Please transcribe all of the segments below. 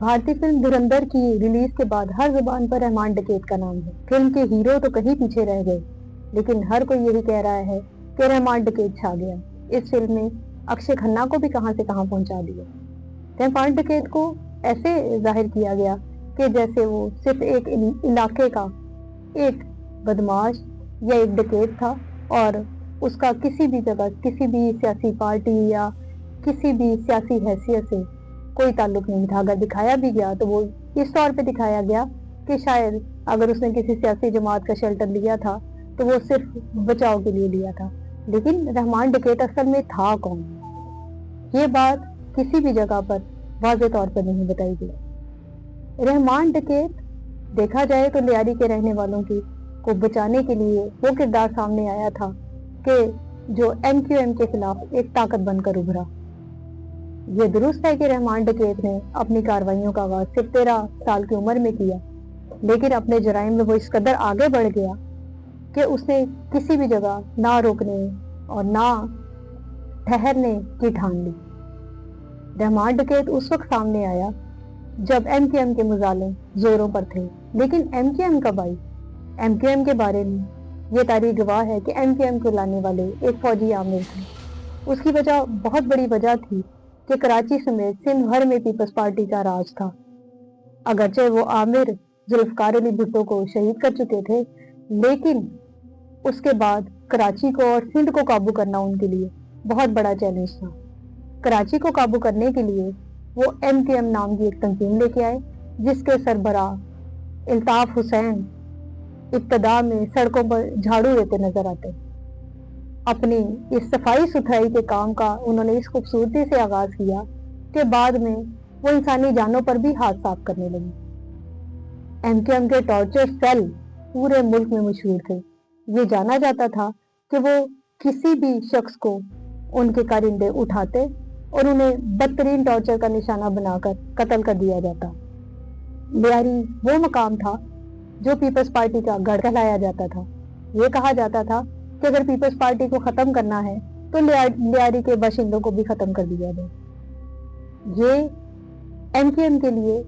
भारतीय फिल्म धुरंधर की रिलीज के बाद हर जुबान पर रहमान डकैत का नाम है। फिल्म के हीरो तो कहीं पीछे रह गए, लेकिन हर कोई यही कह रहा है कि रहमान डकैत छा गया। इस फिल्म में अक्षय खन्ना को भी कहां से कहां पहुंचा दिया। रहमान डकैत को ऐसे जाहिर किया गया कि जैसे वो सिर्फ एक इलाके का एक बदमाश या एक डकैत था और उसका किसी भी जगह किसी भी सियासी पार्टी या किसी भी सियासी हैसियत से कोई ताल्लुक नहीं था। अगर दिखाया भी गया तो वो इस तौर पे दिखाया गया कि शायद अगर उसने किसी सियासी जमात का शेल्टर लिया था तो वो सिर्फ बचाव के लिए लिया था। लेकिन रहमान डकैत असल में था कौन, ये बात किसी भी जगह पर वाज़ेह तौर पर नहीं बताई गई। रहमान डकैत देखा जाए तो लियारी के रहने वालों को बचाने के लिए वो किरदार सामने आया था कि जो MQM के खिलाफ एक ताकत बनकर उभरा। ये दुरुस्त है कि रहमान डकैत ने अपनी कार्रवाइयों का आगाज सिर्फ 13 साल की उम्र में किया, लेकिन अपने जराइम में वो इस कदर आगे बढ़ गया कि उसने किसी भी जगह ना रुकने और ना ठहरने की ठान ली। रहमान डकैत उस वक्त सामने आया जब MQM के मुजालिम जोरों पर थे, लेकिन MQM कब आई? MQM के बारे में ये तारीख गवाह है कि MQM को लाने वाले एक फौजी आमिर थे। उसकी वजह बहुत बड़ी वजह थी कि कराची समेत सिंध भर में पीपल्स पार्टी का राज था। अगरचे वो आमिर जुल्फकार अली भुट्टो को शहीद कर चुके थे, लेकिन उसके बाद कराची को और सिंध को काबू करना उनके लिए बहुत बड़ा चैलेंज था। कराची को काबू करने के लिए वो MQM नाम की एक तंजीम लेके आए, जिसके सरबराह इल्ताफ हुसैन इब्तदा में सड़कों पर झाड़ू देते नजर आते। अपनी इस सफाई सुथराई के काम का उन्होंने इस खूबसूरती से आगाज किया कि बाद में वो इंसानी जानों पर भी हाथ साफ करने लगे। MQM के टॉर्चर सेल पूरे मुल्क में मशहूर थे। ये जाना जाता था कि वो किसी भी शख्स को उनके कारिंदे उठाते और उन्हें बदतरीन टॉर्चर का निशाना बनाकर कत्ल कर दिया जाता। लियारी वो मकाम था जो पीपल्स पार्टी का गढ़ कहलाया जाता था। ये कहा जाता था कि अगर पीपल्स पार्टी को खत्म करना है तो लियारी के बाशिंदों को भी खत्म कर दिया जाए। ये MQM के लिए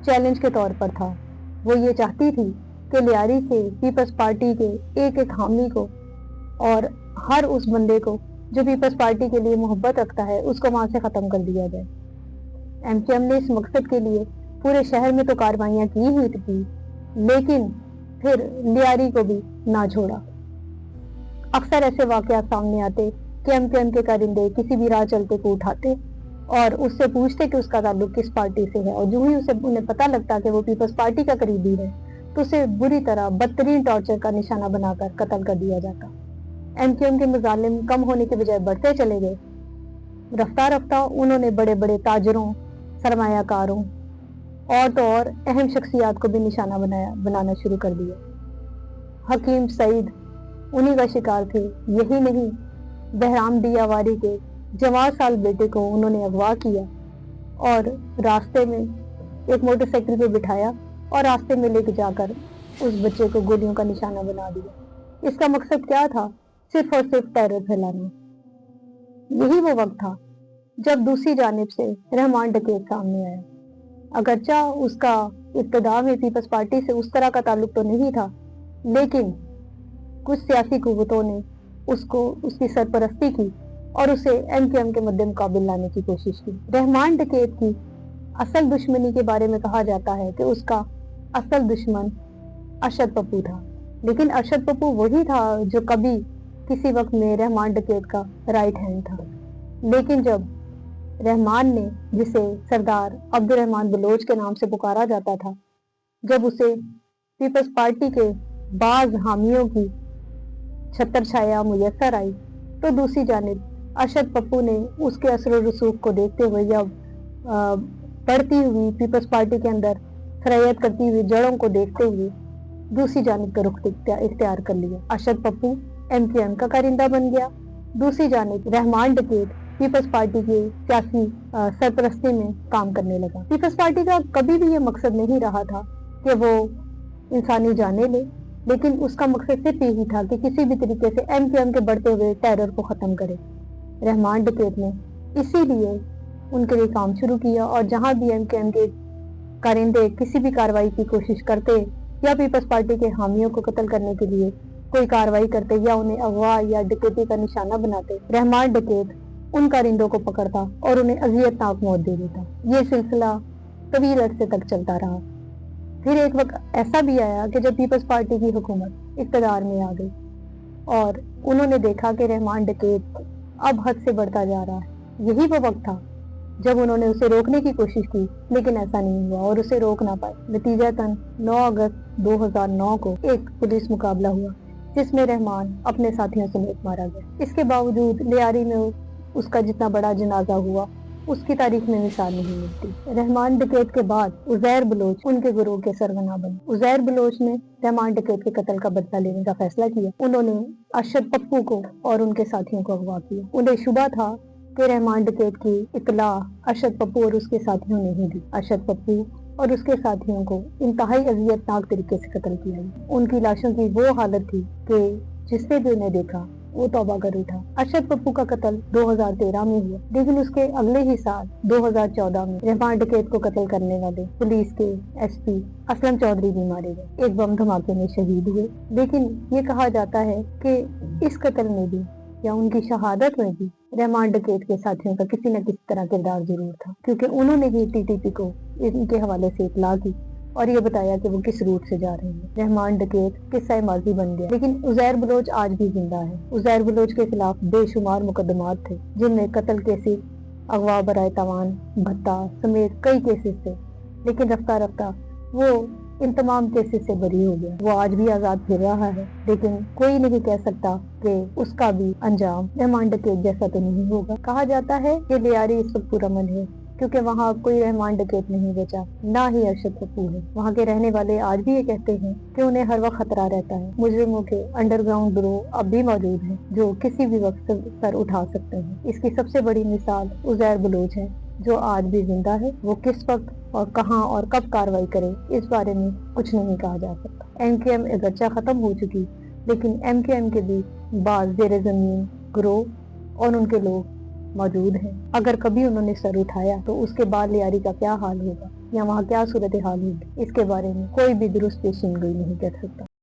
चैलेंज के तौर पर था। वो ये चाहती थी कि लियारी से पीपल्स पार्टी के एक एक हामी को और हर उस बंदे को जो पीपल्स पार्टी के लिए मोहब्बत रखता है उसको वहां से खत्म कर दिया जाए। MQM ने इस मकसद के लिए पूरे शहर में तो कार्रवाइयां की हुई थी, लेकिन फिर लियारी को भी ना छोड़ा। अक्सर ऐसे वाकयात सामने आते कि MQM के कारिंदे किसी भी राह चलते को उठाते और उससे पूछते कि उसका ताल्लुक किस पार्टी से है, और जो ही उन्हें पता लगता कि वो पीपल्स पार्टी का करीबी है तो उसे बुरी तरह बदतरीन टॉर्चर का निशाना बनाकर कत्ल कर दिया जाता। MQM के मुजालिम कम होने के बजाय बढ़ते चले गए। रफ्ता रफ्ता उन्होंने बड़े बड़े ताजरों, सरमायाकारों और तो और अहम शख्सियात को भी निशाना बनाना शुरू कर दिया। हकीम सईद उन्हीं का शिकार थे। यही नहीं, बहराम दियावारी के जवान साल बेटे को उन्होंने अगवा किया और रास्ते में एक मोटरसाइकिल पे बिठाया और रास्ते में लेके जाकर उस बच्चे को गोलियों का निशाना बना दिया। इसका मकसद क्या था? सिर्फ और सिर्फ टेरर फैलाना। यही वो वक्त था जब दूसरी जानिब से रहमान डकैत सामने आया। अगरचा उसका इब्तदा में पीपल्स पार्टी से उस तरह का ताल्लुक तो नहीं था, लेकिन कुछ सियासी कुव्वतों ने उसकी सरपरस्ती की और उसे MQM के मद्दे मुकाबिल लाने की कोशिश की। रहमान डकैत की असल दुश्मनी के बारे में कहा जाता है कि उसका असल दुश्मन अरशद पप्पू था, लेकिन अरशद पप्पू वही था जो कभी किसी वक्त में रहमान डकैत का राइट हैंड था। लेकिन जब रहमान ने, जिसे सरदार अब्दुर्रहमान बलोच के नाम से पुकारा जाता था, जब उसे पीपल्स पार्टी के बाज हामियों की छत्र छाया मुयस्सर आई तो दूसरी जानिब अरशद पप्पू ने उसके असर रसूख को देखते हुए या बढ़ती हुई पीपल्स पार्टी के अंदर सरयत करती हुई जड़ों को देखते हुए दूसरी जानिब का रुख इख्तियार कर लिया। अरशद पप्पू MQM का कारिंदा बन गया। दूसरी जानिब रहमान डकैत पीपल्स पार्टी के सियासी सरपरस्ती में काम करने लगा। पीपल्स पार्टी का कभी भी ये मकसद नहीं रहा था कि वो इंसानी जाने ले, लेकिन उसका मकसद सिर्फ यही था कि किसी भी तरीके से MQM के बढ़ते हुए टेरर को खत्म करे। रहमान डकैत ने इसीलिए उनके लिए काम शुरू किया और जहां भी MQM के कारिंदे किसी भी कार्रवाई की कोशिश करते या पीपल्स पार्टी के हामियों को कत्ल करने के लिए कोई कार्रवाई करते या उन्हें अगवा या डकैती का निशाना बनाते, रहमान डकैत उन कारिंदों को पकड़ता और उन्हें अजियतनाक मौत दे देता। ये सिलसिला तवील अरसे तक चलता रहा। फिर एक वक्त ऐसा भी आया कि जब पीपल्स पार्टी की हुकूमत इक़्तिदार में आ गई और उन्होंने देखा कि रहमान डकैत अब हद से बढ़ता जा रहा है। यही वो वक्त था जब उन्होंने उसे रोकने की कोशिश की, लेकिन ऐसा नहीं हुआ और उसे रोक ना पाए। नतीजतन 9 अगस्त 2009 को एक पुलिस मुकाबला हुआ जिसमें रहमान अपने साथियों समेत मारा गया। इसके बावजूद लियारी में उसका जितना बड़ा जनाजा हुआ उसकी तारीख में मिसाल नहीं मिलती। रहमान डकैत के बाद उज़ैर बलोच उनके गुरूह के सरगना बने। उज़ैर बलोच ने रहमान डकैत के कत्ल का बदला लेने का फैसला किया। उन्होंने अरशद पप्पू को और उनके साथियों को अगवा किया। उन्हें शुबा था कि रहमान डकैत की इतला अरशद पप्पू और उसके साथियों ने ही दी। अरशद पप्पू और उसके साथियों को इंतहाई अजियतनाक तरीके से कत्ल किया गया। उनकी लाशों की वो हालत थी कि जिसने भी उन्हें देखा वो तौबा कर उठा। अरशद पप्पू का कत्ल 2013 में हुआ, लेकिन उसके अगले ही साल 2014 में रहमान डकैत को कत्ल करने वाले पुलिस के एसपी असलम चौधरी भी मारे गए, एक बम धमाके में शहीद हुए। लेकिन ये कहा जाता है कि इस कत्ल में भी या उनकी शहादत में भी रहमान डकैत के साथियों का किसी न किसी तरह किरदार जरूर था, क्योंकि उन्होंने ही टीटीपी को इनके हवाले से इतला की और ये बताया कि वो किस रूट से जा रहे हैं। रहमान डकैत किस्सा माजी बन गया, लेकिन उज़ैर बलोच आज भी जिंदा है। उज़ैर बलोच के खिलाफ बेशुमार मुकदमात थे, जिनमें कत्ल केसेस, अगवा बराए तावान, भत्ता समेत कई केसेस थे। लेकिन रफ्ता रफ्ता वो इन तमाम केसेस से बरी हो गया। वो आज भी आजाद फिर रहा है, लेकिन कोई नहीं कह सकता कि उसका भी अंजाम रहमान डकैत जैसा तो नहीं होगा। कहा जाता है कि लियारी इस वक्त पुरअमन है क्योंकि वहाँ अब कोई रहमान डकैत नहीं बचा, ना ही अरशद पप्पू है। वहाँ के रहने वाले आज भी ये कहते हैं कि उन्हें हर वक्त खतरा रहता है। मुजरिमों के अंडरग्राउंड गिरोह अब भी मौजूद हैं जो किसी भी वक्त सर उठा सकते हैं। इसकी सबसे बड़ी मिसाल उज़ैर बलोच है जो आज भी जिंदा है। वो किस वक्त और कहां और कब कार्रवाई करे इस बारे में कुछ नहीं कहा जा सकता। एमकेएम अगरचा खत्म हो चुकी, लेकिन एमकेएम के भी बाज़ ज़ेरे ज़मीन गिरोह और उनके लोग मौजूद हैं। अगर कभी उन्होंने सर उठाया तो उसके बाद लियारी का क्या हाल होगा या वहाँ क्या सूरत हाल होगी, इसके बारे में कोई भी दुरुस्त पेशीन गोई नहीं कर सकता।